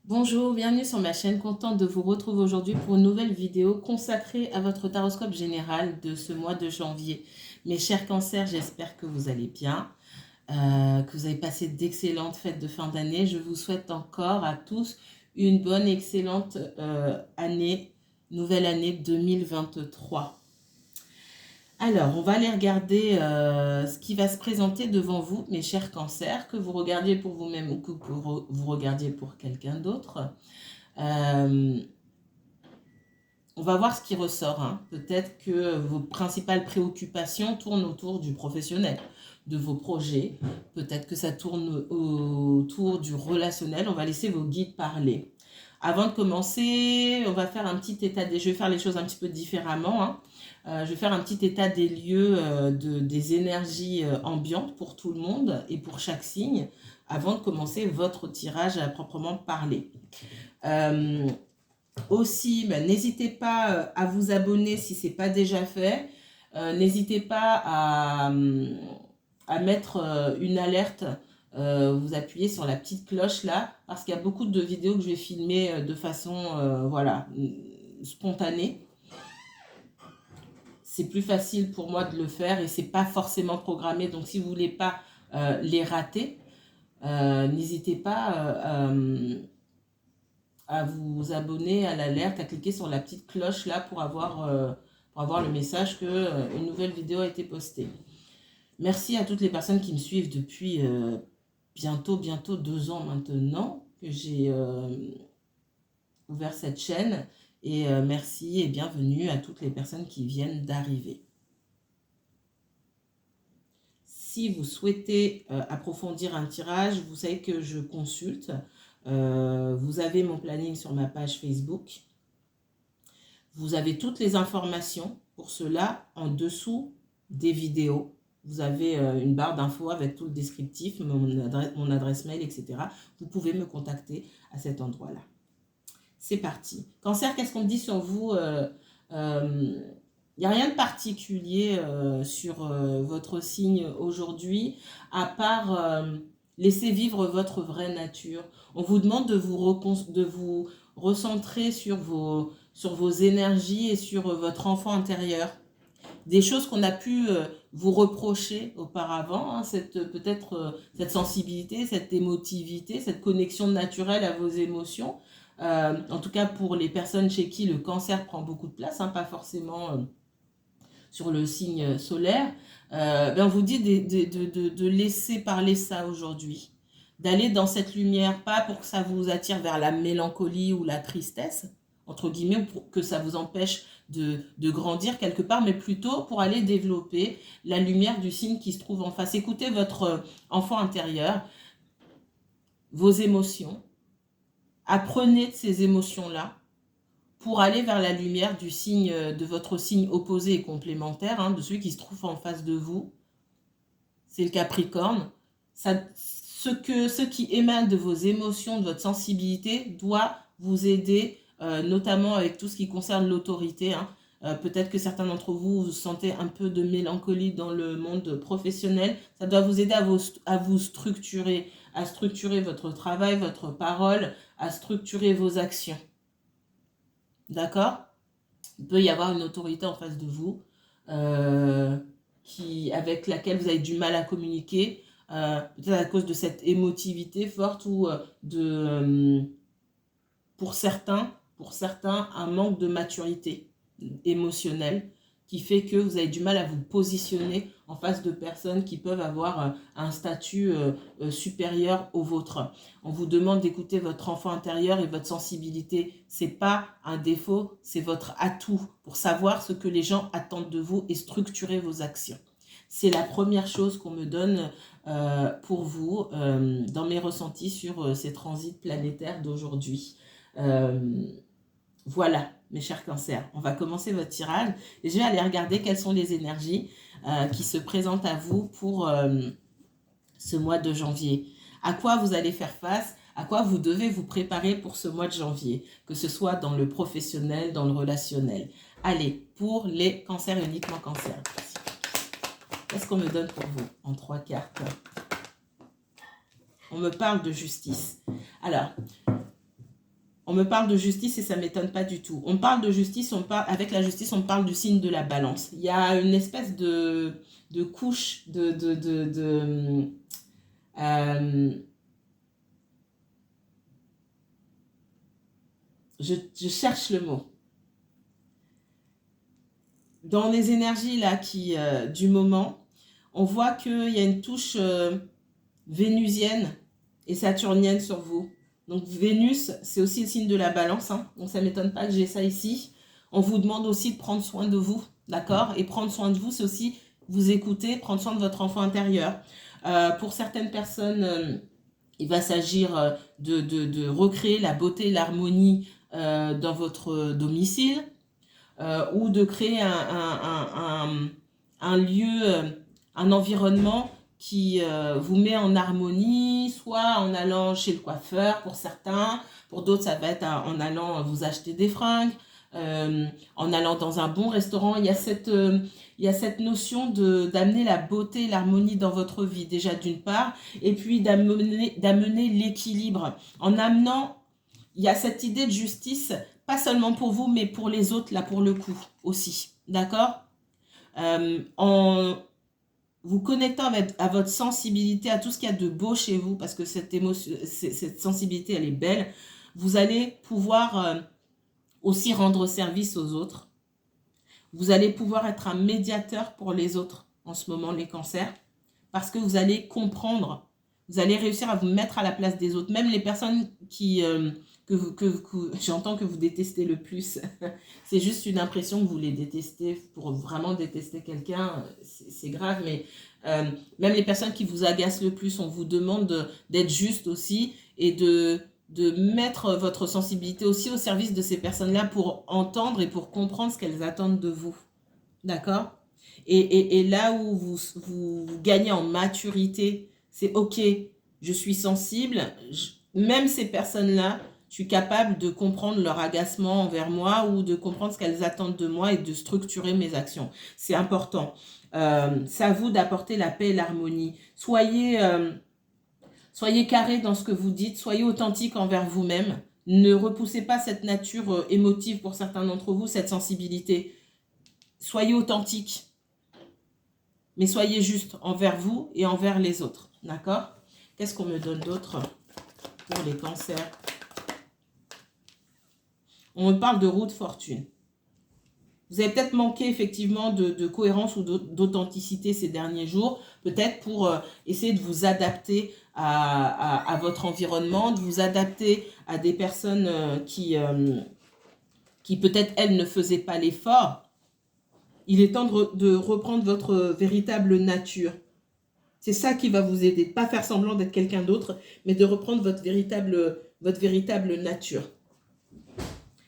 Bonjour, bienvenue sur ma chaîne, contente de vous retrouver aujourd'hui pour une nouvelle vidéo consacrée à votre taroscope général de ce mois de janvier. Mes chers cancers, j'espère que vous allez bien, que vous avez passé d'excellentes fêtes de fin d'année. Je vous souhaite encore à tous une bonne, excellente nouvelle année 2023. Alors, on va aller regarder ce qui va se présenter devant vous, mes chers cancers, que vous regardiez pour vous-même ou que vous regardiez pour quelqu'un d'autre. On va voir ce qui ressort, hein. Peut-être que vos principales préoccupations tournent autour du professionnel, de vos projets. Peut-être que ça tourne autour du relationnel. On va laisser vos guides parler. Avant de commencer, on va faire un petit état des... Je vais faire les choses un petit peu différemment, hein. Je vais faire un petit état des lieux des énergies ambiantes pour tout le monde et pour chaque signe avant de commencer votre tirage à proprement parler. Aussi, n'hésitez pas à vous abonner si ce n'est pas déjà fait. N'hésitez pas à mettre une alerte. Vous appuyez sur la petite cloche là, parce qu'il y a beaucoup de vidéos que je vais filmer de façon voilà, spontanée. C'est plus facile pour moi de le faire et c'est pas forcément programmé. Donc si vous voulez pas les rater, n'hésitez pas à vous abonner à l'alerte, à cliquer sur la petite cloche là pour avoir le message que une nouvelle vidéo a été postée. Merci à toutes les personnes qui me suivent depuis bientôt 2 ans maintenant que j'ai ouvert cette chaîne. Et merci et bienvenue à toutes les personnes qui viennent d'arriver. Si vous souhaitez approfondir un tirage, vous savez que je consulte. Vous avez mon planning sur ma page Facebook. Vous avez toutes les informations pour cela en dessous des vidéos. Vous avez une barre d'infos avec tout le descriptif, mon adresse mail, etc. Vous pouvez me contacter à cet endroit-là. C'est parti. Cancer, qu'est-ce qu'on me dit sur vous? Il n'y a rien de particulier sur votre signe aujourd'hui, à part laisser vivre votre vraie nature. On vous demande de vous recentrer sur vos énergies et sur votre enfant intérieur. Des choses qu'on a pu vous reprocher auparavant, hein, peut-être cette sensibilité, cette émotivité, cette connexion naturelle à vos émotions. En tout cas pour les personnes chez qui le cancer prend beaucoup de place, hein, pas forcément sur le signe solaire, on vous dit de laisser parler ça aujourd'hui, d'aller dans cette lumière, pas pour que ça vous attire vers la mélancolie ou la tristesse, entre guillemets, ou pour que ça vous empêche de grandir quelque part, mais plutôt pour aller développer la lumière du signe qui se trouve en face. Écoutez votre enfant intérieur, vos émotions, apprenez de ces émotions-là pour aller vers la lumière du signe, de votre signe opposé et complémentaire, hein, de celui qui se trouve en face de vous. C'est le Capricorne. Ce qui émane de vos émotions, de votre sensibilité, doit vous aider, notamment avec tout ce qui concerne l'autorité, hein. Peut-être que certains d'entre vous, vous sentez un peu de mélancolie dans le monde professionnel. Ça doit vous aider à vous structurer, à structurer votre travail, votre parole, à structurer vos actions. D'accord? Il peut y avoir une autorité en face de vous avec laquelle vous avez du mal à communiquer, peut-être à cause de cette émotivité forte ou pour certains, un manque de maturité émotionnelle qui fait que vous avez du mal à vous positionner en face de personnes qui peuvent avoir un statut supérieur au vôtre. On vous demande d'écouter votre enfant intérieur et votre sensibilité. C'est pas un défaut, c'est votre atout pour savoir ce que les gens attendent de vous et structurer vos actions. C'est la première chose qu'on me donne pour vous dans mes ressentis sur ces transits planétaires d'aujourd'hui. Voilà, mes chers cancers, on va commencer votre tirage et je vais aller regarder quelles sont les énergies qui se présentent à vous pour ce mois de janvier. À quoi vous allez faire face, à quoi vous devez vous préparer pour ce mois de janvier, que ce soit dans le professionnel, dans le relationnel. Allez, pour les cancers, uniquement cancers. Qu'est-ce qu'on me donne pour vous en 3 cartes? On me parle de justice. Alors, On me parle de justice et ça ne m'étonne pas du tout. On parle de justice, avec la justice, on parle du signe de la balance. Il y a une espèce de couche euh, je cherche le mot. Dans les énergies là du moment, on voit qu'il y a une touche vénusienne et saturnienne sur vous. Donc Vénus, c'est aussi le signe de la balance, hein. Donc ça ne m'étonne pas que j'ai ça ici. On vous demande aussi de prendre soin de vous, d'accord? Et prendre soin de vous, c'est aussi vous écouter, prendre soin de votre enfant intérieur. Pour certaines personnes, il va s'agir de recréer la beauté, l'harmonie dans votre domicile. Ou de créer un lieu, un environnement qui vous met en harmonie, soit en allant chez le coiffeur pour certains, pour d'autres ça va être en allant vous acheter des fringues, en allant dans un bon restaurant. Il y a cette notion d'amener la beauté, l'harmonie dans votre vie déjà d'une part, et puis d'amener l'équilibre en amenant. Il y a cette idée de justice, pas seulement pour vous, mais pour les autres, là, pour le coup, aussi. D'accord? En vous connectant à votre sensibilité, à tout ce qu'il y a de beau chez vous, parce que cette sensibilité, elle est belle, vous allez pouvoir aussi rendre service aux autres. Vous allez pouvoir être un médiateur pour les autres, en ce moment, les cancers, parce que vous allez comprendre, vous allez réussir à vous mettre à la place des autres, même les personnes que j'entends que vous détestez le plus. C'est juste une impression que vous les détestez. Pour vraiment détester quelqu'un, c'est grave, mais même les personnes qui vous agacent le plus, on vous demande d'être juste aussi et de mettre votre sensibilité aussi au service de ces personnes-là pour entendre et pour comprendre ce qu'elles attendent de vous. D'accord? Et là où vous gagnez en maturité, c'est ok, je suis sensible, même ces personnes-là, je suis capable de comprendre leur agacement envers moi ou de comprendre ce qu'elles attendent de moi et de structurer mes actions. C'est important. C'est à vous d'apporter la paix et l'harmonie. Soyez carré dans ce que vous dites, soyez authentique envers vous-même. Ne repoussez pas cette nature émotive pour certains d'entre vous, cette sensibilité. Soyez authentique, mais soyez juste envers vous et envers les autres. D'accord? Qu'est-ce qu'on me donne d'autre pour les cancers? On me parle de roue de fortune. Vous avez peut-être manqué effectivement de cohérence ou d'authenticité ces derniers jours, peut-être pour essayer de vous adapter à votre environnement, de vous adapter à des personnes qui peut-être, elles, ne faisaient pas l'effort. Il est temps de reprendre votre véritable nature. C'est ça qui va vous aider. Pas faire semblant d'être quelqu'un d'autre, mais de reprendre votre véritable nature.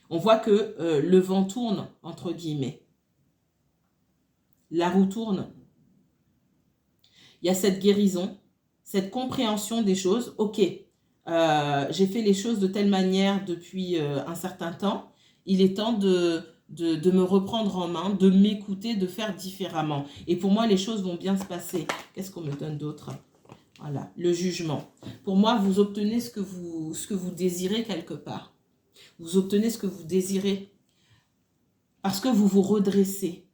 On voit que le vent tourne, entre guillemets. La roue tourne. Il y a cette guérison, cette compréhension des choses. Ok, j'ai fait les choses de telle manière depuis un certain temps. Il est temps de me reprendre en main, de m'écouter, de faire différemment. Et pour moi, les choses vont bien se passer. Qu'est-ce qu'on me donne d'autre? Voilà, le jugement. Pour moi, vous obtenez ce que vous désirez quelque part. Vous obtenez ce que vous désirez parce que vous vous redressez.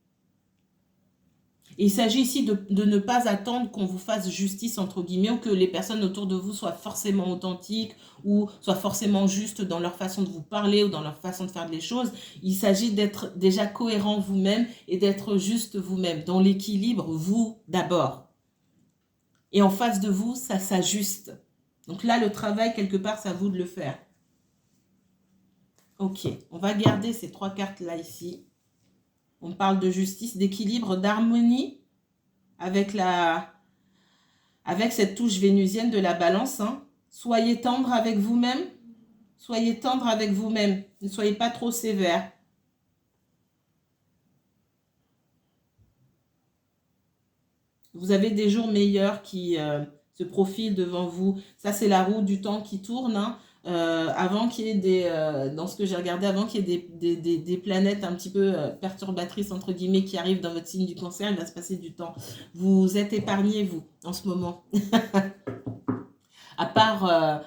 Et il s'agit ici de ne pas attendre qu'on vous fasse justice, entre guillemets, ou que les personnes autour de vous soient forcément authentiques ou soient forcément justes dans leur façon de vous parler ou dans leur façon de faire les choses. Il s'agit d'être déjà cohérent vous-même et d'être juste vous-même, dans l'équilibre, vous d'abord. Et en face de vous, ça s'ajuste. Donc là, le travail, quelque part, c'est à vous de le faire. Ok, on va garder ces 3 cartes-là ici. On parle de justice, d'équilibre, d'harmonie avec cette touche vénusienne de la balance. Hein. Soyez tendre avec vous-même. Soyez tendre avec vous-même. Ne soyez pas trop sévère. Vous avez des jours meilleurs qui se profilent devant vous. Ça, c'est la roue du temps qui tourne. Hein. Avant qu'il y ait dans ce que j'ai regardé, avant qu'il y ait des planètes un petit peu perturbatrices, entre guillemets, qui arrivent dans votre signe du cancer, il va se passer du temps. Vous êtes épargnés, vous, en ce moment. À part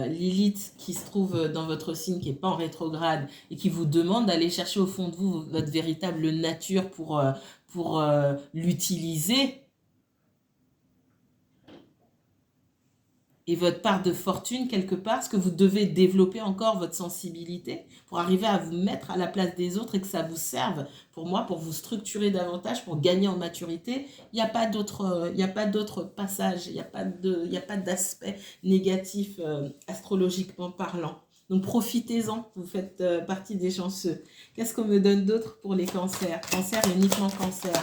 Lilith qui se trouve dans votre signe, qui n'est pas en rétrograde et qui vous demande d'aller chercher au fond de vous votre véritable nature pour l'utiliser. Et votre part de fortune quelque part, parce que vous devez développer encore votre sensibilité pour arriver à vous mettre à la place des autres et que ça vous serve, pour moi, pour vous structurer davantage, pour gagner en maturité. Il n'y a pas d'autre passage, il n'y a pas d'aspect négatif astrologiquement parlant. Donc profitez-en, vous faites partie des chanceux. Qu'est-ce qu'on me donne d'autre pour les cancers? Cancer, uniquement cancer.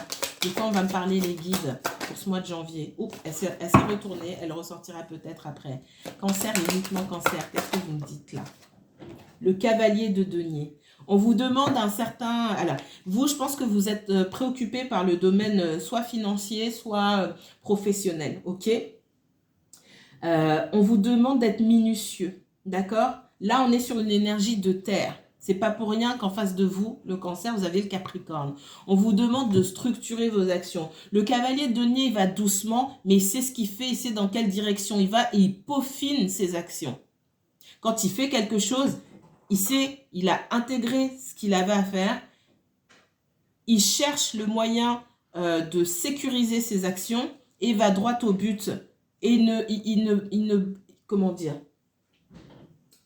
De quoi on va me parler les guides pour ce mois de janvier? Oups, elle s'est retournée, elle ressortira peut-être après. Cancer, uniquement cancer. Qu'est-ce que vous me dites là? Le cavalier de denier. On vous demande un certain... Alors, vous, je pense que vous êtes préoccupé par le domaine soit financier, soit professionnel, ok? On vous demande d'être minutieux, d'accord? Là, on est sur une énergie de terre. C'est pas pour rien qu'en face de vous, le cancer, vous avez le capricorne. On vous demande de structurer vos actions. Le cavalier de denier, il va doucement, mais il sait ce qu'il fait, il sait dans quelle direction il va et il peaufine ses actions. Quand il fait quelque chose, il sait, il a intégré ce qu'il avait à faire. Il cherche le moyen de sécuriser ses actions et va droit au but. Et il ne comment dire,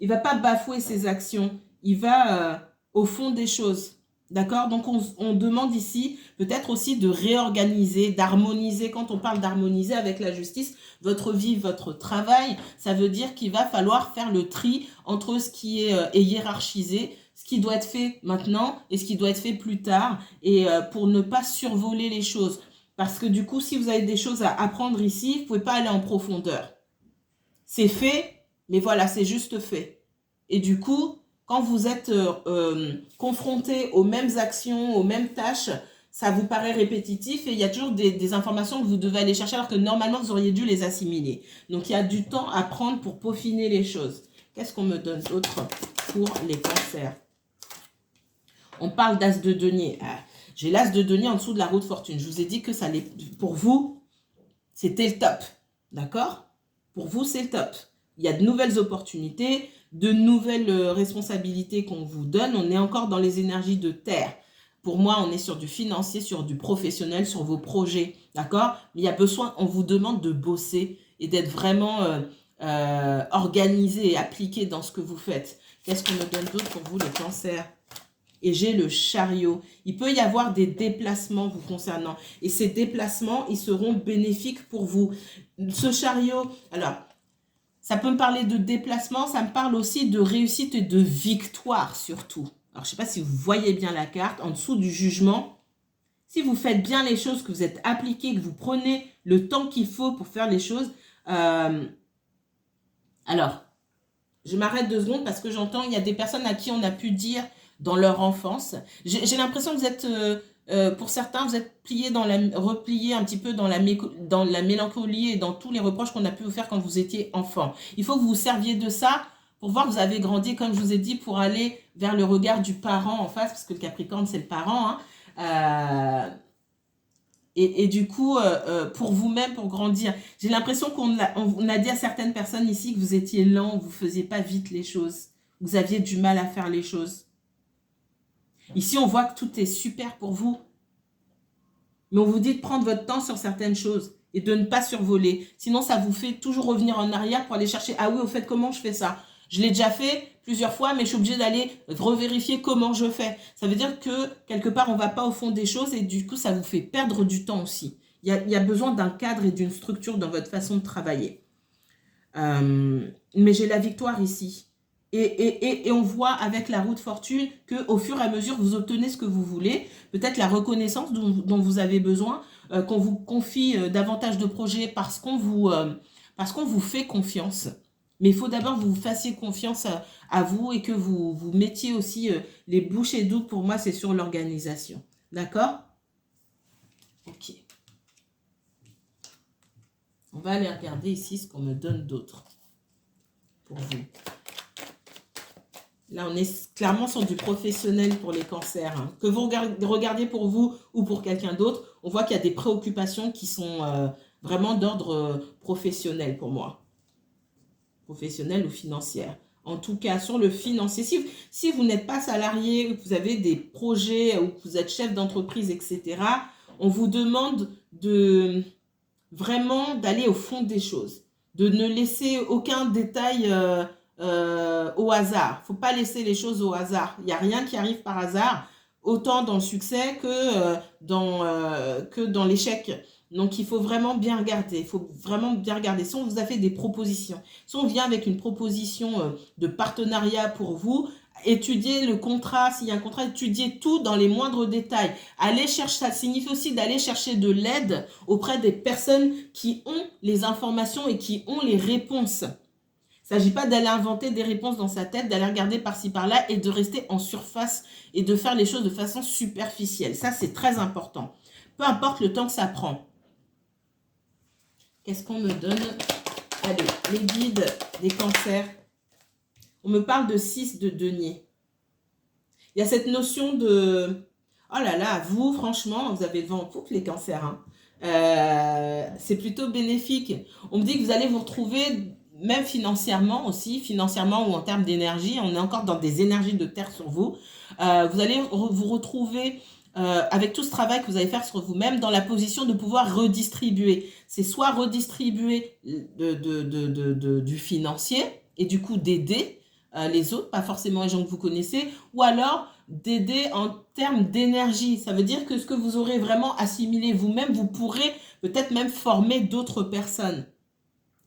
il ne va pas bafouer ses actions. Il va au fond des choses. D'accord? Donc, on demande ici peut-être aussi de réorganiser, d'harmoniser. Quand on parle d'harmoniser avec la justice, votre vie, votre travail, ça veut dire qu'il va falloir faire le tri entre ce qui est hiérarchisé, ce qui doit être fait maintenant et ce qui doit être fait plus tard, et pour ne pas survoler les choses. Parce que du coup, si vous avez des choses à apprendre ici, vous ne pouvez pas aller en profondeur. C'est fait, mais voilà, c'est juste fait. Et du coup, quand vous êtes confronté aux mêmes actions, aux mêmes tâches, ça vous paraît répétitif et il y a toujours des informations que vous devez aller chercher alors que normalement, vous auriez dû les assimiler. Donc, il y a du temps à prendre pour peaufiner les choses. Qu'est-ce qu'on me donne d'autre pour les cancers? On parle d'as de denier. J'ai l'as de denier en dessous de la roue de fortune. Je vous ai dit que ça allait, pour vous, c'était le top. D'accord? Pour vous, c'est le top. Il y a de nouvelles opportunités, de nouvelles responsabilités qu'on vous donne. On est encore dans les énergies de terre. Pour moi, on est sur du financier, sur du professionnel, sur vos projets. D'accord? Mais il y a besoin, on vous demande de bosser et d'être vraiment organisé et appliqué dans ce que vous faites. Qu'est-ce qu'on me donne d'autre pour vous, les cancers? Et j'ai le chariot. Il peut y avoir des déplacements vous concernant. Et ces déplacements, ils seront bénéfiques pour vous. Ce chariot, alors, ça peut me parler de déplacement, ça me parle aussi de réussite et de victoire surtout. Alors, je ne sais pas si vous voyez bien la carte, en dessous du jugement. Si vous faites bien les choses, que vous êtes appliqué, que vous prenez le temps qu'il faut pour faire les choses. Alors, je m'arrête 2 secondes parce que j'entends, il y a des personnes à qui on a pu dire dans leur enfance. J'ai l'impression que vous êtes, pour certains, vous êtes repliés un petit peu dans la mélancolie et dans tous les reproches qu'on a pu vous faire quand vous étiez enfant. Il faut que vous vous serviez de ça pour voir que vous avez grandi, comme je vous ai dit, pour aller vers le regard du parent en face, parce que le Capricorne, c'est le parent. Et du coup, pour vous-même, pour grandir. J'ai l'impression qu'on a dit à certaines personnes ici que vous étiez lent, vous ne faisiez pas vite les choses. Vous aviez du mal à faire les choses. Ici, on voit que tout est super pour vous. Mais on vous dit de prendre votre temps sur certaines choses et de ne pas survoler. Sinon, ça vous fait toujours revenir en arrière pour aller chercher. Ah oui, au fait, comment je fais ça? Je l'ai déjà fait plusieurs fois, mais je suis obligée d'aller revérifier comment je fais. Ça veut dire que, quelque part, on ne va pas au fond des choses et du coup, ça vous fait perdre du temps aussi. Il y a besoin d'un cadre et d'une structure dans votre façon de travailler. Mais j'ai la victoire ici. Et on voit avec la roue de fortune qu'au fur et à mesure, vous obtenez ce que vous voulez. Peut-être la reconnaissance dont vous avez besoin, qu'on vous confie davantage de projets parce qu'on vous fait confiance. Mais il faut d'abord que vous fassiez confiance à vous et que vous mettiez aussi les bouchées doubles. Pour moi, c'est sur l'organisation. D'accord? Ok. On va aller regarder ici ce qu'on me donne d'autre pour vous. Là, on est clairement sur du professionnel pour les cancers. Hein. Que vous regardiez pour vous ou pour quelqu'un d'autre, on voit qu'il y a des préoccupations qui sont vraiment d'ordre professionnel pour moi. professionnelle ou financière. En tout cas, sur le financier, si vous n'êtes pas salarié, vous avez des projets ou que vous êtes chef d'entreprise, etc., on vous demande de vraiment d'aller au fond des choses, de ne laisser aucun détail au hasard. Il ne faut pas laisser les choses au hasard. Il n'y a rien qui arrive par hasard, autant dans le succès que dans l'échec. Donc, il faut vraiment bien regarder. Il faut vraiment bien regarder. Si on vous a fait des propositions, si on vient avec une proposition de partenariat pour vous, étudier le contrat, s'il y a un contrat, étudier tout dans les moindres détails. Aller chercher, ça signifie aussi d'aller chercher de l'aide auprès des personnes qui ont les informations et qui ont les réponses. Il ne s'agit pas d'aller inventer des réponses dans sa tête, d'aller regarder par-ci par-là et de rester en surface et de faire les choses de façon superficielle. Ça, c'est très important. Peu importe le temps que ça prend. Qu'est-ce qu'on me donne? Allez, les guides des cancers. On me parle de 6 de denier. Il y a cette notion de... Oh là là, vous, franchement, vous avez le vent en poupe, les cancers. Hein. C'est plutôt bénéfique. On me dit que vous allez vous retrouver, même financièrement aussi, financièrement ou en termes d'énergie, on est encore dans des énergies de terre sur vous. Vous allez vous retrouver... avec tout ce travail que vous allez faire sur vous-même, dans la position de pouvoir redistribuer. C'est soit redistribuer du financier et du coup d'aider les autres, pas forcément les gens que vous connaissez, ou alors d'aider en termes d'énergie. Ça veut dire que ce que vous aurez vraiment assimilé vous-même, vous pourrez peut-être même former d'autres personnes.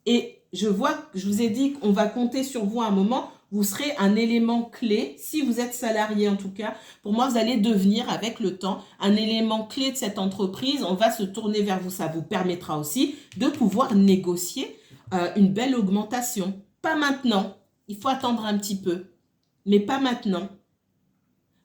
Et je vois, je vous ai dit qu'on va compter sur vous à un moment. Vous serez un élément clé, si vous êtes salarié en tout cas. Pour moi, vous allez devenir avec le temps un élément clé de cette entreprise. On va se tourner vers vous. Ça vous permettra aussi de pouvoir négocier une belle augmentation. Pas maintenant. Il faut attendre un petit peu, mais pas maintenant.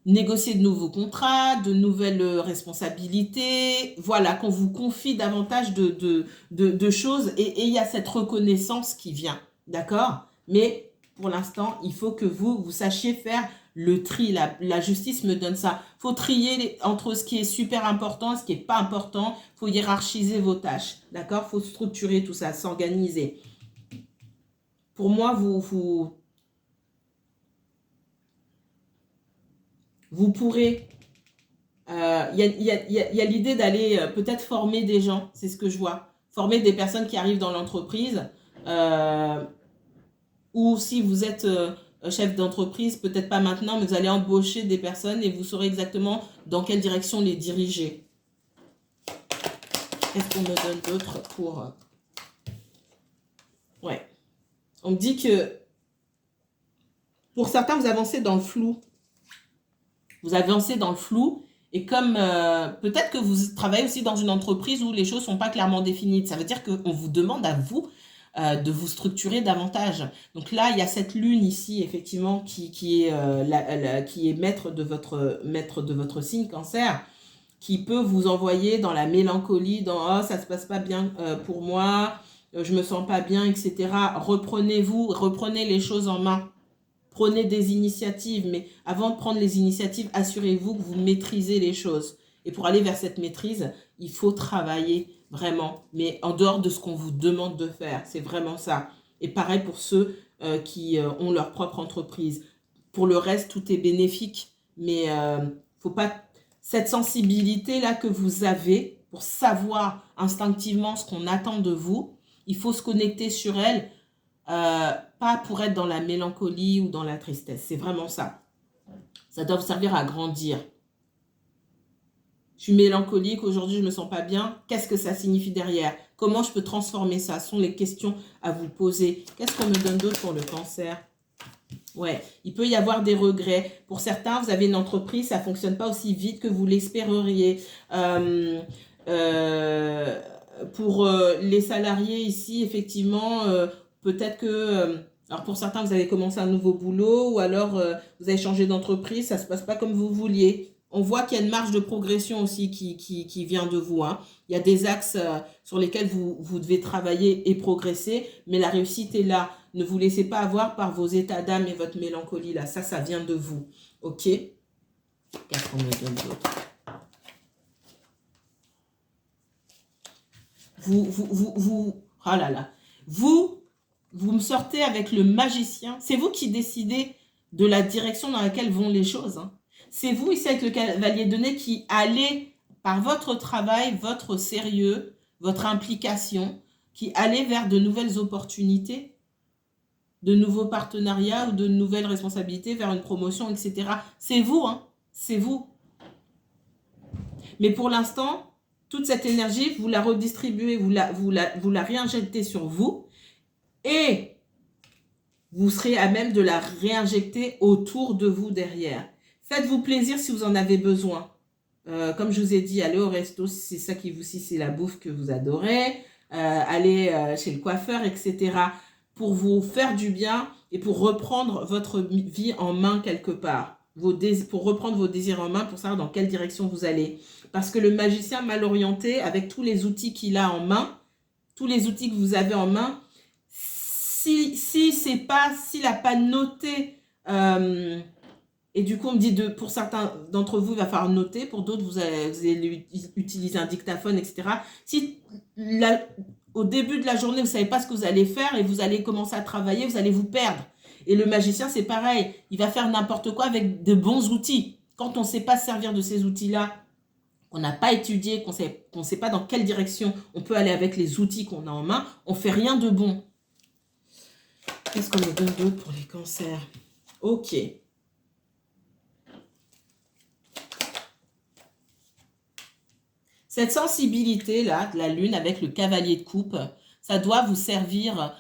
Négocier de nouveaux contrats, de nouvelles responsabilités, voilà, qu'on vous confie davantage de choses et il y a cette reconnaissance qui vient, d'accord? Mais pour l'instant, il faut que vous sachiez faire le tri. La justice me donne ça. Il faut trier entre ce qui est super important et ce qui n'est pas important. Il faut hiérarchiser vos tâches, d'accord? Il faut structurer tout ça, s'organiser. Pour moi, vous pourrez... Il y a l'idée d'aller peut-être former des gens, c'est ce que je vois. Former des personnes qui arrivent dans l'entreprise. Ou si vous êtes chef d'entreprise, peut-être pas maintenant, mais vous allez embaucher des personnes et vous saurez exactement dans quelle direction les diriger. Qu'est-ce qu'on me donne d'autre pour... Ouais. On me dit que pour certains, vous avancez dans le flou. Vous avancez dans le flou et comme peut-être que vous travaillez aussi dans une entreprise où les choses ne sont pas clairement définies. Ça veut dire qu'on vous demande à vous de vous structurer davantage. Donc là, il y a cette lune ici, effectivement, qui est maître de votre signe cancer, qui peut vous envoyer dans la mélancolie, dans « Oh, ça ne se passe pas bien pour moi, je ne me sens pas bien, etc. » Reprenez-vous, reprenez les choses en main. Prenez des initiatives, mais avant de prendre les initiatives, assurez-vous que vous maîtrisez les choses. Et pour aller vers cette maîtrise, il faut travailler vraiment, mais en dehors de ce qu'on vous demande de faire. C'est vraiment ça. Et pareil pour ceux qui ont leur propre entreprise. Pour le reste, tout est bénéfique, mais faut pas... Cette sensibilité-là que vous avez pour savoir instinctivement ce qu'on attend de vous, il faut se connecter sur elle. Pas pour être dans la mélancolie ou dans la tristesse. C'est vraiment ça. Ça doit vous servir à grandir. Je suis mélancolique, aujourd'hui je ne me sens pas bien. Qu'est-ce que ça signifie derrière? Comment je peux transformer ça? Ce sont les questions à vous poser. Qu'est-ce qu'on me donne d'autre pour le cancer? Ouais, il peut y avoir des regrets. Pour certains, vous avez une entreprise, ça ne fonctionne pas aussi vite que vous l'espéreriez. Pour les salariés ici, effectivement... peut-être que, alors pour certains, vous avez commencé un nouveau boulot ou alors vous avez changé d'entreprise, ça ne se passe pas comme vous vouliez. On voit qu'il y a une marge de progression aussi qui vient de vous. Hein. Il y a des axes sur lesquels vous devez travailler et progresser, mais la réussite est là. Ne vous laissez pas avoir par vos états d'âme et votre mélancolie là. Ça vient de vous. Ok? Qu'est-ce qu'on me donne d'autre? Oh là là. Vous vous me sortez avec le magicien. C'est vous qui décidez de la direction dans laquelle vont les choses. Hein. C'est vous, ici, avec le cavalier de nez, qui allez, par votre travail, votre sérieux, votre implication, qui allez vers de nouvelles opportunités, de nouveaux partenariats ou de nouvelles responsabilités, vers une promotion, etc. C'est vous, hein. C'est vous. Mais pour l'instant, toute cette énergie, vous la redistribuez, vous la réinjectez sur vous et vous serez à même de la réinjecter autour de vous derrière. Faites-vous plaisir si vous en avez besoin. Comme je vous ai dit, allez au resto si c'est ça qui vous, si c'est la bouffe que vous adorez, allez chez le coiffeur, etc. pour vous faire du bien et pour reprendre votre vie en main quelque part. Pour reprendre vos désirs en main, pour savoir dans quelle direction vous allez. Parce que le magicien mal orienté, avec tous les outils qu'il a en main, tous les outils que vous avez en main, s'il n'a pas noté, et du coup on me dit, pour certains d'entre vous, il va falloir noter, pour d'autres, vous allez utiliser un dictaphone, etc. Si au début de la journée, vous ne savez pas ce que vous allez faire et vous allez commencer à travailler, vous allez vous perdre. Et le magicien, c'est pareil. Il va faire n'importe quoi avec de bons outils. Quand on ne sait pas servir de ces outils-là, qu'on n'a pas étudié, qu'on ne sait pas dans quelle direction on peut aller avec les outils qu'on a en main, on ne fait rien de bon. Qu'est-ce qu'on me donne d'autre pour les cancers? Ok. Cette sensibilité-là, de la lune avec le cavalier de coupe, ça doit vous servir,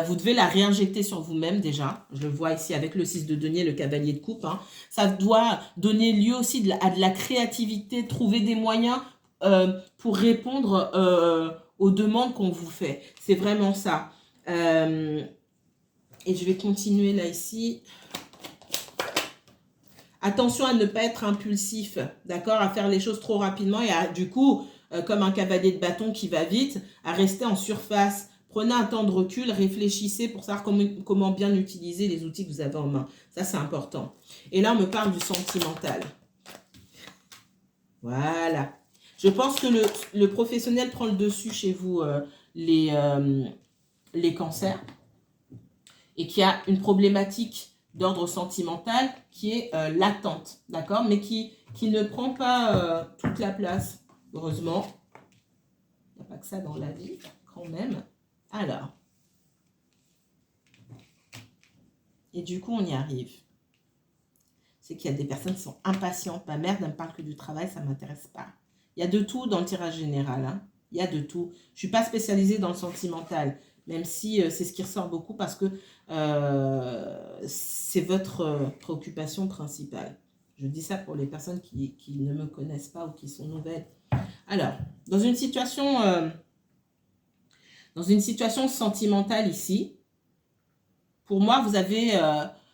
vous devez la réinjecter sur vous-même déjà. Je le vois ici avec le 6 de denier, le cavalier de coupe. Hein. Ça doit donner lieu aussi à de la créativité, trouver des moyens pour répondre aux demandes qu'on vous fait. C'est vraiment ça. Et je vais continuer là ici. Attention à ne pas être impulsif, d'accord, à faire les choses trop rapidement et du coup, comme un cavalier de bâton qui va vite, à rester en surface. Prenez un temps de recul, réfléchissez pour savoir comment bien utiliser les outils que vous avez en main. Ça, c'est important. Et là, on me parle du sentimental. Voilà. Je pense que le professionnel prend le dessus chez vous, les cancers, et qu'il y a une problématique d'ordre sentimental qui est latente, d'accord, mais qui ne prend pas toute la place, heureusement. Il n'y a pas que ça dans la vie, quand même. Alors. Et du coup, on y arrive. C'est qu'il y a des personnes qui sont impatientes. Ma mère ne me parle que du travail, ça ne m'intéresse pas. Il y a de tout dans le tirage général. Hein. Il y a de tout. Je ne suis pas spécialisée dans le sentimental, même si c'est ce qui ressort beaucoup parce que c'est votre préoccupation principale. Je dis ça pour les personnes qui ne me connaissent pas ou qui sont nouvelles. Alors, dans une situation sentimentale ici, pour moi, vous avez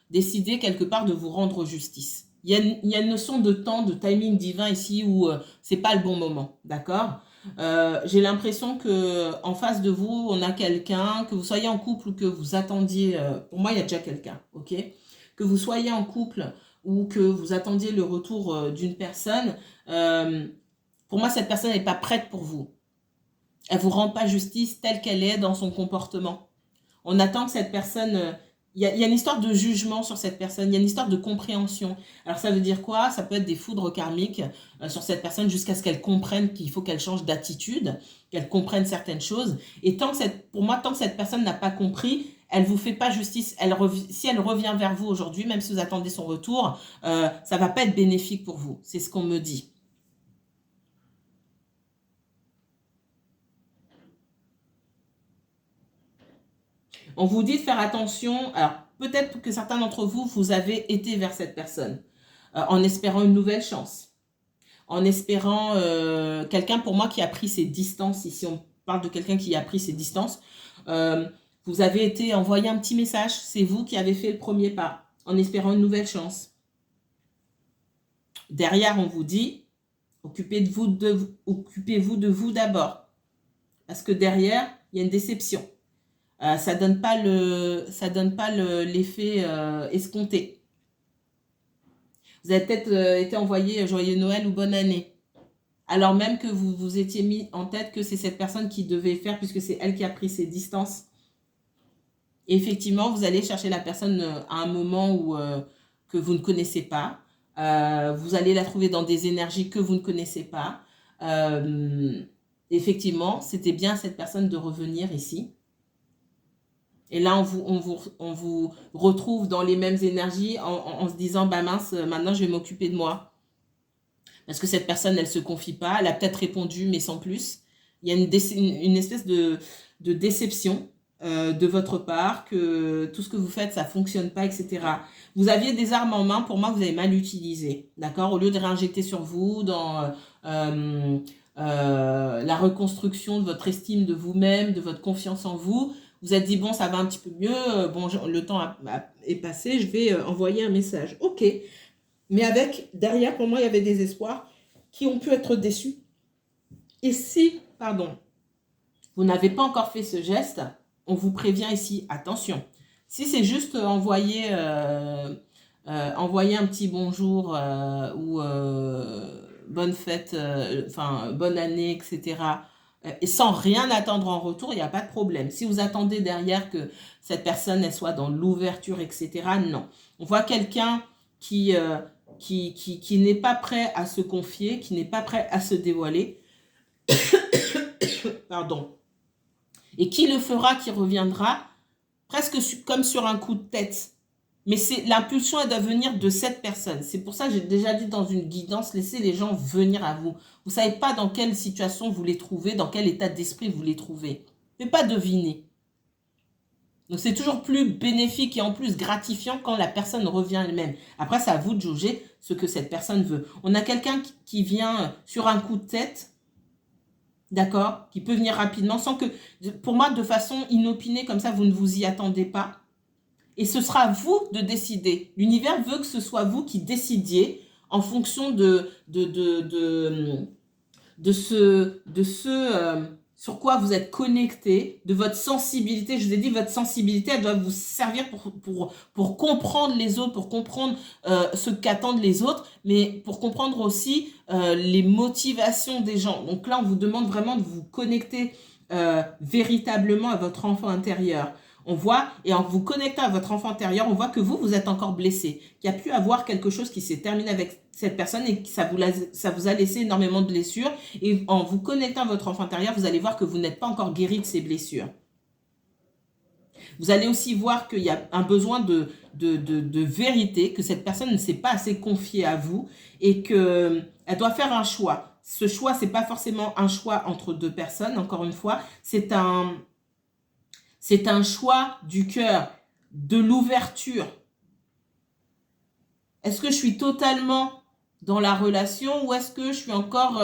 décidé quelque part de vous rendre justice. Il y a une notion de temps, de timing divin ici où c'est pas le bon moment, d'accord? J'ai l'impression que en face de vous, on a quelqu'un, que vous soyez en couple ou que vous attendiez, pour moi, il y a déjà quelqu'un, ok? Que vous soyez en couple ou que vous attendiez le retour d'une personne, pour moi, cette personne n'est pas prête pour vous. Elle ne vous rend pas justice telle qu'elle est dans son comportement. On attend que cette personne... Il y a une histoire de jugement sur cette personne, il y a une histoire de compréhension. Alors ça veut dire quoi? Ça peut être des foudres karmiques sur cette personne jusqu'à ce qu'elle comprenne qu'il faut qu'elle change d'attitude, qu'elle comprenne certaines choses. Et pour moi, tant que cette personne n'a pas compris, elle ne vous fait pas justice. Si elle revient vers vous aujourd'hui, même si vous attendez son retour, ça ne va pas être bénéfique pour vous. C'est ce qu'on me dit. On vous dit de faire attention. Alors, peut-être que certains d'entre vous, vous avez été vers cette personne en espérant une nouvelle chance, en espérant quelqu'un, pour moi, qui a pris ses distances. Ici, on parle de quelqu'un qui a pris ses distances. Vous avez été envoyé un petit message. C'est vous qui avez fait le premier pas en espérant une nouvelle chance. Derrière, on vous dit, occupez-vous de vous d'abord. Parce que derrière, il y a une déception. Ça donne pas l'effet escompté. Vous avez peut-être été envoyé joyeux Noël ou bonne année. Alors même que vous vous étiez mis en tête que c'est cette personne qui devait faire puisque c'est elle qui a pris ses distances. Et effectivement, vous allez chercher la personne à un moment où, que vous ne connaissez pas. Vous allez la trouver dans des énergies que vous ne connaissez pas. Effectivement, c'était bien cette personne de revenir ici. Et là, on vous retrouve dans les mêmes énergies en se disant, bah mince, maintenant je vais m'occuper de moi. Parce que cette personne, elle ne se confie pas. Elle a peut-être répondu, mais sans plus. Il y a une espèce de déception de votre part, que tout ce que vous faites, ça ne fonctionne pas, etc. Vous aviez des armes en main, pour moi, vous avez mal utilisé. D'accord? Au lieu de réinjecter sur vous dans la reconstruction de votre estime de vous-même, de votre confiance en vous, vous êtes dit, bon, ça va un petit peu mieux, bon, le temps est passé, je vais envoyer un message. Ok. Mais avec, derrière, pour moi, il y avait des espoirs qui ont pu être déçus. Et si, pardon, vous n'avez pas encore fait ce geste, on vous prévient ici, attention. Si c'est juste envoyer un petit bonjour ou bonne fête, enfin bonne année, etc., et sans rien attendre en retour, il n'y a pas de problème. Si vous attendez derrière que cette personne elle soit dans l'ouverture, etc., non. On voit quelqu'un qui n'est pas prêt à se confier, qui n'est pas prêt à se dévoiler, pardon, et qui le fera, qui reviendra, presque comme sur un coup de tête. Mais l'impulsion est de venir de cette personne. C'est pour ça que j'ai déjà dit dans une guidance, laissez les gens venir à vous. Vous ne savez pas dans quelle situation vous les trouvez, dans quel état d'esprit vous les trouvez. Vous ne pouvez pas deviner. Donc c'est toujours plus bénéfique et en plus gratifiant quand la personne revient elle-même. Après, c'est à vous de juger ce que cette personne veut. On a quelqu'un qui vient sur un coup de tête, d'accord, qui peut venir rapidement, sans que, pour moi, de façon inopinée, comme ça, vous ne vous y attendez pas. Et ce sera à vous de décider. L'univers veut que ce soit vous qui décidiez en fonction de ce sur quoi vous êtes connecté, de votre sensibilité. Je vous ai dit, votre sensibilité, elle doit vous servir pour comprendre les autres, pour comprendre ce qu'attendent les autres, mais pour comprendre aussi les motivations des gens. Donc là, on vous demande vraiment de vous connecter véritablement à votre enfant intérieur. On voit, et en vous connectant à votre enfant intérieur, on voit que vous êtes encore blessé, qu'il y a pu avoir quelque chose qui s'est terminé avec cette personne et que ça vous a laissé énormément de blessures. Et en vous connectant à votre enfant intérieur, vous allez voir que vous n'êtes pas encore guéri de ces blessures. Vous allez aussi voir qu'il y a un besoin de vérité, que cette personne ne s'est pas assez confiée à vous et qu'elle doit faire un choix. Ce choix, ce n'est pas forcément un choix entre deux personnes, encore une fois, c'est un choix du cœur, de l'ouverture. Est-ce que je suis totalement dans la relation ou est-ce que je suis encore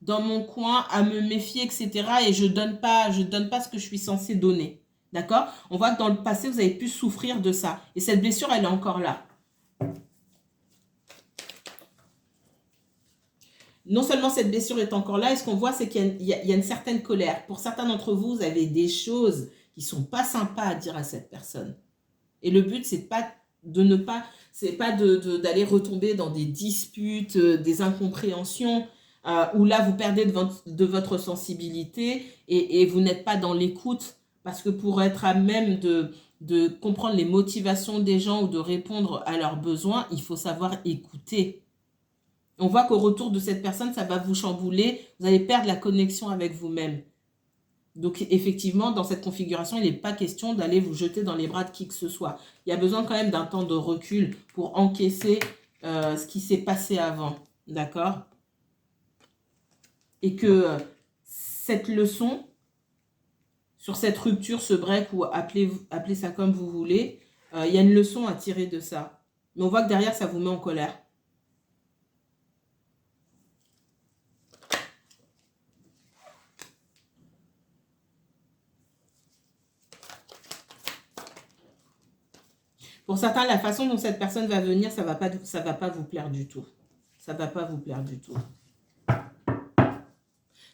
dans mon coin à me méfier, etc. et je donne pas ce que je suis censée donner. D'accord? On voit que dans le passé, vous avez pu souffrir de ça. Et cette blessure, elle est encore là. Non seulement cette blessure est encore là, et ce qu'on voit, c'est qu'il y a une certaine colère. Pour certains d'entre vous, vous avez des choses qui ne sont pas sympas à dire à cette personne. Et le but, c'est pas d'aller retomber dans des disputes, des incompréhensions, où là, vous perdez de votre sensibilité et vous n'êtes pas dans l'écoute. Parce que pour être à même de comprendre les motivations des gens ou de répondre à leurs besoins, il faut savoir écouter. On voit qu'au retour de cette personne, ça va vous chambouler. Vous allez perdre la connexion avec vous-même. Donc, effectivement, dans cette configuration, il n'est pas question d'aller vous jeter dans les bras de qui que ce soit. Il y a besoin quand même d'un temps de recul pour encaisser ce qui s'est passé avant. D'accord? Et que cette leçon, sur cette rupture, ce break, ou appelez ça comme vous voulez, il y a une leçon à tirer de ça. Mais on voit que derrière, ça vous met en colère. Pour certains, la façon dont cette personne va venir, ça va pas vous plaire du tout. Ça va pas vous plaire du tout.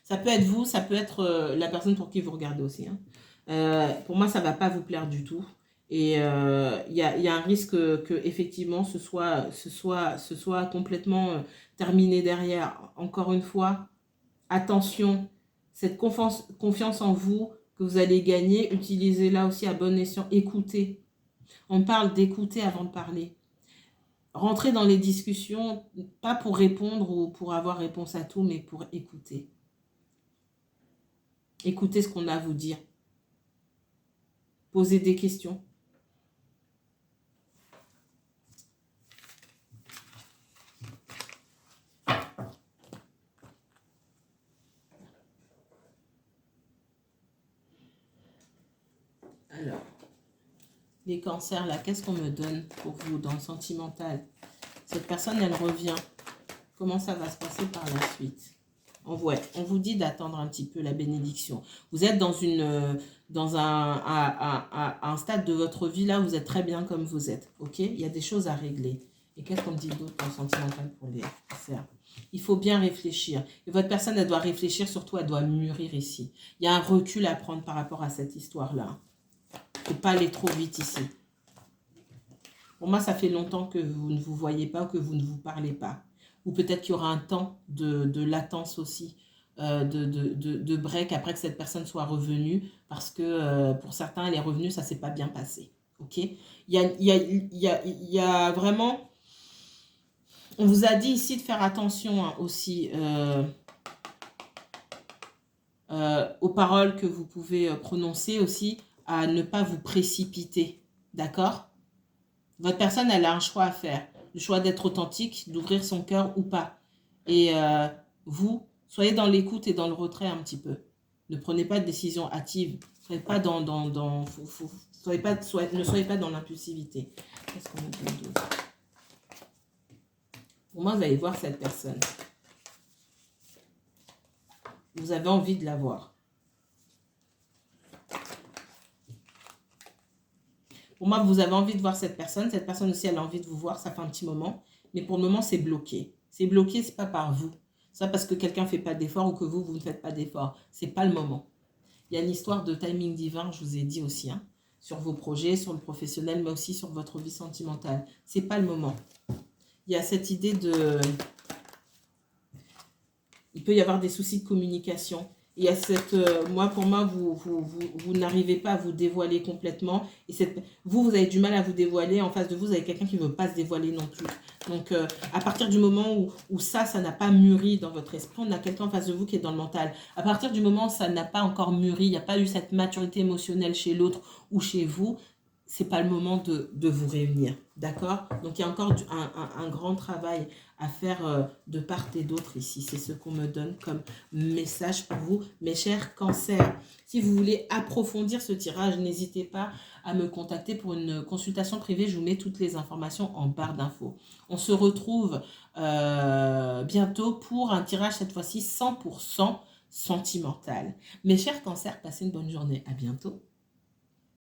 Ça peut être vous, ça peut être la personne pour qui vous regardez aussi. Hein. Pour moi, ça va pas vous plaire du tout. Et il y a un risque que effectivement ce soit complètement terminé derrière. Encore une fois, attention, cette confiance en vous que vous allez gagner. Utilisez-la aussi à bon escient. Écoutez. On parle d'écouter avant de parler. Rentrez dans les discussions, pas pour répondre ou pour avoir réponse à tout, mais pour écouter. Écoutez ce qu'on a à vous dire. Posez des questions. Alors, les cancers, là, qu'est-ce qu'on me donne pour vous dans le sentimental? Cette personne, elle revient. Comment ça va se passer par la suite? On vous dit d'attendre un petit peu la bénédiction. Vous êtes dans un stade de votre vie là où vous êtes très bien comme vous êtes. Ok? Il y a des choses à régler. Et qu'est-ce qu'on me dit d'autre dans le sentimental pour les cancers? Il faut bien réfléchir. Et votre personne, elle doit réfléchir, surtout elle doit mûrir ici. Il y a un recul à prendre par rapport à cette histoire-là. Il ne faut pas aller trop vite ici. Pour moi, ça fait longtemps que vous ne vous voyez pas, que vous ne vous parlez pas. Ou peut-être qu'il y aura un temps de latence aussi, de break après que cette personne soit revenue. Parce que pour certains, elle est revenue, ça ne s'est pas bien passé. Ok? Il y a vraiment... On vous a dit ici de faire attention hein, aussi aux paroles que vous pouvez prononcer aussi, à ne pas vous précipiter. D'accord? Votre personne, elle a un choix à faire. Le choix d'être authentique, d'ouvrir son cœur ou pas. Et vous, soyez dans l'écoute et dans le retrait un petit peu. Ne prenez pas de décision hâtive. Ne soyez pas ne soyez pas dans l'impulsivité. Qu'est-ce qu'on me dit d'autre? Pour moi, vous allez voir cette personne. Vous avez envie de la voir. Pour moi, vous avez envie de voir cette personne. Cette personne aussi, elle a envie de vous voir. Ça fait un petit moment. Mais pour le moment, c'est bloqué. C'est bloqué, ce n'est pas par vous. Ça parce que quelqu'un ne fait pas d'effort ou que vous ne faites pas d'effort. Ce n'est pas le moment. Il y a une histoire de timing divin, je vous ai dit aussi, hein, sur vos projets, sur le professionnel, mais aussi sur votre vie sentimentale. Ce n'est pas le moment. Il y a cette idée de... Il peut y avoir des soucis de communication. Il y a cette... pour moi, vous n'arrivez pas à vous dévoiler complètement. Et vous avez du mal à vous dévoiler. En face de vous, vous avez quelqu'un qui ne veut pas se dévoiler non plus. Donc, à partir du moment où ça n'a pas mûri dans votre esprit, on a quelqu'un en face de vous qui est dans le mental. À partir du moment où ça n'a pas encore mûri, il n'y a pas eu cette maturité émotionnelle chez l'autre ou chez vous, c'est pas le moment de vous réunir. D'accord? Donc, il y a encore un grand travail à faire de part et d'autre ici. C'est ce qu'on me donne comme message pour vous, mes chers cancers. Si vous voulez approfondir ce tirage, n'hésitez pas à me contacter pour une consultation privée. Je vous mets toutes les informations en barre d'infos. On se retrouve bientôt pour un tirage, cette fois-ci 100% sentimental. Mes chers cancers, passez une bonne journée. À bientôt.